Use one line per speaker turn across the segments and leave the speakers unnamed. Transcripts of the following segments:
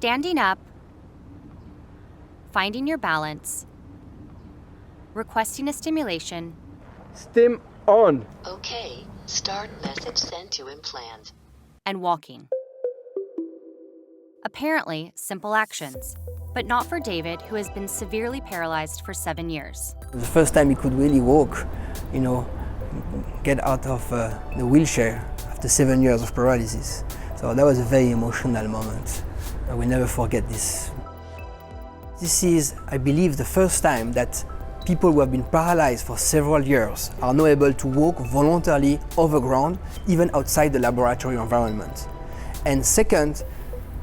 standing up, finding your balance, requesting a stimulation,
Stim on.
Okay, start message sent to implant.
and walking. Apparently, simple actions, but not for David, who has been severely paralyzed for 7 years.
The first time he could really walk, get out of the wheelchair after 7 years of paralysis. So that was a very emotional moment. I will never forget this. This is, I believe, the first time that people who have been paralyzed for several years are now able to walk voluntarily over ground, even outside the laboratory environment. And second,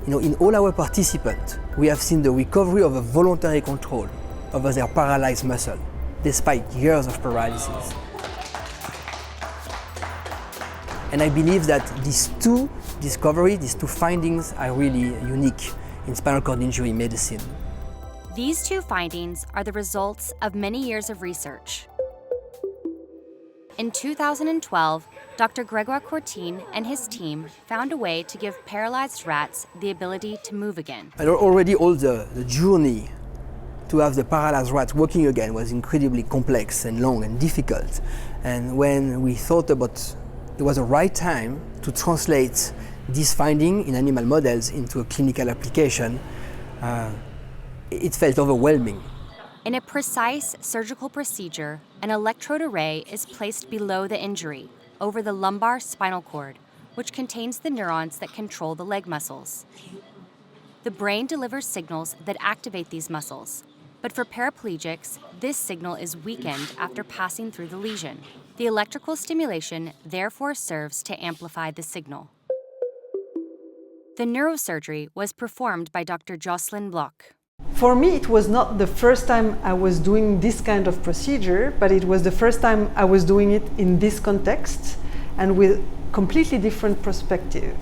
in all our participants, we have seen the recovery of a voluntary control over their paralyzed muscle, despite years of paralysis. And I believe that these two discoveries, these two findings are really unique in spinal cord injury medicine.
These two findings are the results of many years of research. In 2012, Dr. Grégoire Courtine and his team found a way to give paralyzed rats the ability to move again.
And already all the journey to have the paralyzed rat walking again was incredibly complex and long and difficult. And when we thought about it was the right time to translate this finding in animal models into a clinical application, it felt overwhelming.
In a precise surgical procedure, an electrode array is placed below the injury, over the lumbar spinal cord, which contains the neurons that control the leg muscles. The brain delivers signals that activate these muscles, but for paraplegics, this signal is weakened after passing through the lesion. The electrical stimulation therefore serves to amplify the signal. The neurosurgery was performed by Dr. Jocelyne Bloch.
For me, it was not the first time I was doing this kind of procedure, but it was the first time I was doing it in this context and with completely different perspective.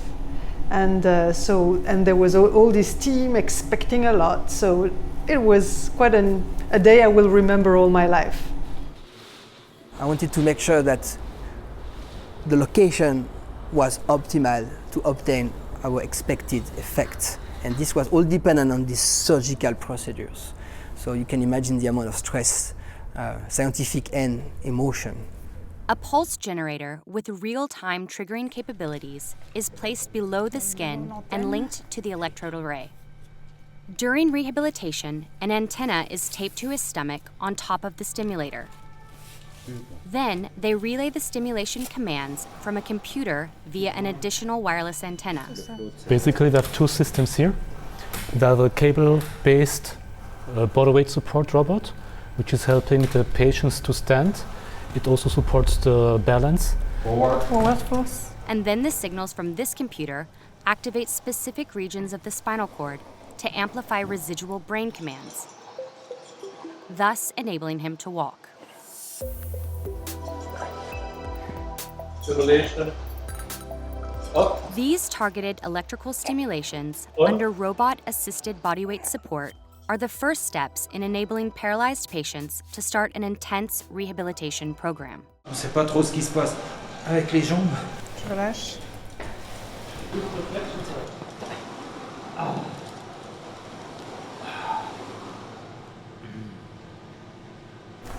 And there was all this team expecting a lot. So it was quite a day I will remember all my life.
I wanted to make sure that the location was optimal to obtain our expected effect. And this was all dependent on these surgical procedures. So you can imagine the amount of stress, scientific and emotion.
A pulse generator with real-time triggering capabilities is placed below the skin and linked to the electrode array. During rehabilitation, an antenna is taped to his stomach on top of the stimulator. Then they relay the stimulation commands from a computer via an additional wireless antenna.
Basically, we have two systems here. We have a cable-based body weight support robot, which is helping the patients to stand. It also supports the balance.
Forward force.
And then the signals from this computer activate specific regions of the spinal cord to amplify residual brain commands, thus enabling him to walk.
Stimulation. Up.
These targeted electrical stimulations
Up.
under robot-assisted bodyweight support are the first steps in enabling paralyzed patients to start an intense rehabilitation program.
On ne sait pas trop ce qui se passe avec les jambes.
Je relâche.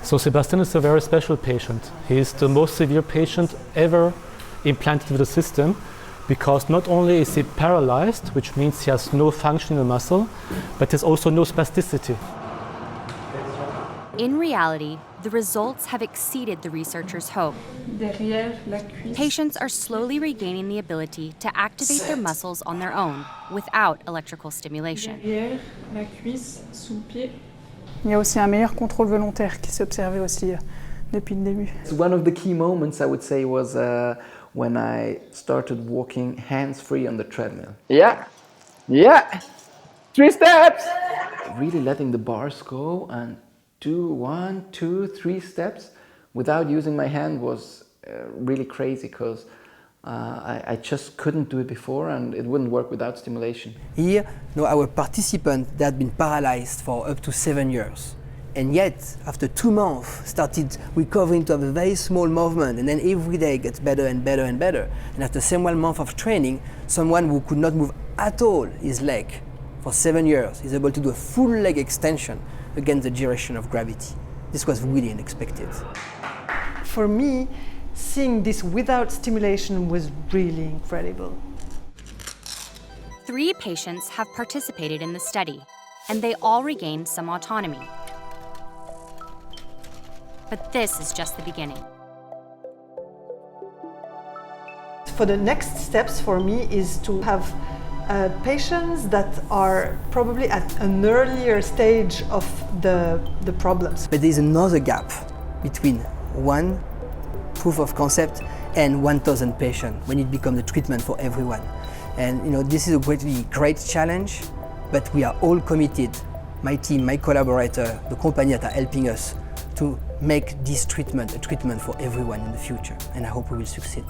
So Sebastian is a very special patient. He is the most severe patient ever implanted with the system, because not only is he paralyzed, which means he has no function in the muscle, but there's also no spasticity.
In reality, the results have exceeded the researchers' hope. Patients are slowly regaining the ability to activate their muscles on their own without electrical stimulation.
Il y a aussi un meilleur contrôle volontaire qui s'est observé aussi depuis le début.
One of the key moments, I would say, was when I started walking hands-free on the treadmill.
Yeah. 3 steps.
Really letting the bars go and do 1, 2, 3 steps without using my hand was really crazy, because I just couldn't do it before, and it wouldn't work without stimulation.
Here, our participants that had been paralyzed for up to 7 years, and yet after 2 months started recovering to have a very small movement, and then every day gets better and better and better. And after several months of training, someone who could not move at all his leg for 7 years, is able to do a full leg extension against the gyration of gravity. This was really unexpected.
For me, seeing this without stimulation was really incredible.
3 patients have participated in the study, and they all regained some autonomy. But this is just the beginning.
For the next steps for me is to have patients that are probably at an earlier stage of the problems.
But there is another gap between one proof of concept and 1,000 patients when it becomes a treatment for everyone. And this is a great challenge, but we are all committed, my team, my collaborator, the company that are helping us, to make this treatment a treatment for everyone in the future, and I hope we will succeed.